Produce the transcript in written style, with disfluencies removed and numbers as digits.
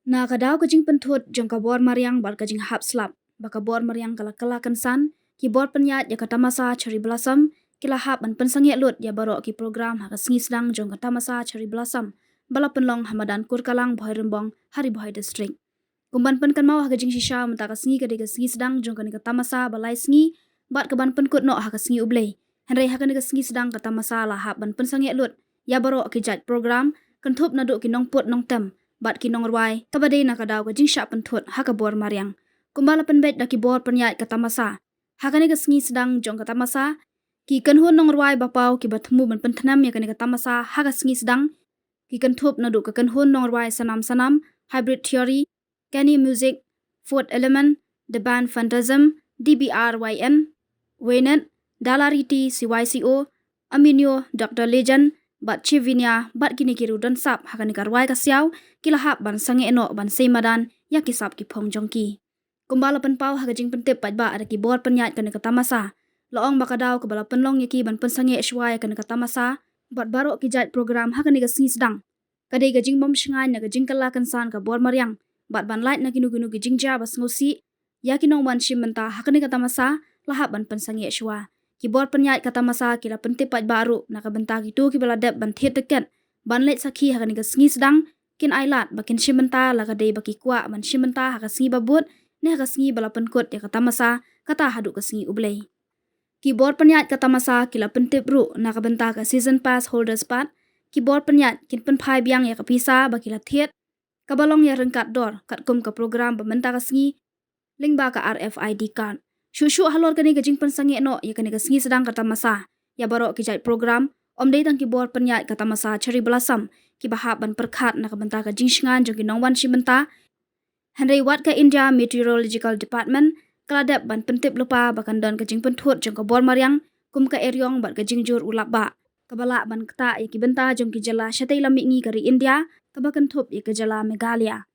Na kadau kajing pentut jong kabor mariang bar kajing hap slap. Bakabor mariang kala kansan ki bor penyat ya kata masa cherry blossom kila hap ban pensangi lut ya baro ki program ha kasngi sedang jong kata masa cherry blossom bala penlong hamadan kurkalang boy rembong hari boy district. Kumban pen kan mau ha kajing shisha mata kasngi kade kasngi sedang jong kata masa balai sngi bat kaban penkut no ha kasngi ublei. Henry ha kade kasngi sedang kata masa la hap ban pensangi lut ya baro ki jat program kentup nadu ki nong put nong tem bat ki nong rwai tabade na kadau ka jingsha pentut ha ka bor mariang kumbala penbet da ki bor penyat kata masa ha kane ka sngi sedang jong kata masa ki kenhun nong rwai bapau ki batmu ban pentnam ya kane kata masa ha ka sngi sedang ki kentup nadu ka kenhun nong rwai sanam hybrid theory Kenny music fourth element the band phantasm DBRYN Waynet Dalariti CYCO Aminio Dr Legend bat chivinia bat kini kiru don sap hakani karwai kasyau kilahap ban sange eno ban semadan ya kisap ki phong jongki kumbala penpau hakajing pentip pat ba ada ki bor penyat kana kata masa loong bakadau kebala penlong yaki ban pensange shwai kana kata masa bat baro ki jat program hakani ka singi sedang kadai gajing bom shngai na gajing kala kansan ka bor mariang bat ban light na kinu gajing ja bas ngosi ya kinong ban shimenta hakani kata masa lahap ban pensange shwa kibor penyat kata masa kila pentipat baru nak bentak itu kibala dep ban thiet teket ban let sakhi hakani ka sngi sedang kin ailat bakin shimenta la kadai baki kwa ban shimenta ha ka sngi babut ne ha ka sngi bala penkut ya kata masa kata hadu ka sngi ublei kibor penyat kata masa kila pentip ru nak bentak ka season pass holders pat kibor penyat kin penpai biang ya ka pisa bakila thiet kabalong ya rengkat dor kat kum ka program bementa ka sngi lingba ka RFID card Shushu halor kani gajing pensangi no ya kani kasngi sedang kata masa ya baro ki jait program om dei tang ki bor penyat kata masa cherry blossom ki bahap ban perkhat nak benta ka jingsngan jong ki nongwan shimenta Henry Watt ka India Meteorological Department kladep ban pentip lupa bakan don kajing penthut jong ka bor mariang kum ka eryong bat kajing jur ulap ba kabala ban kata ya ki benta jong ki jala shatai lami ngi kari India kabakan thup ya ka jala Meghalaya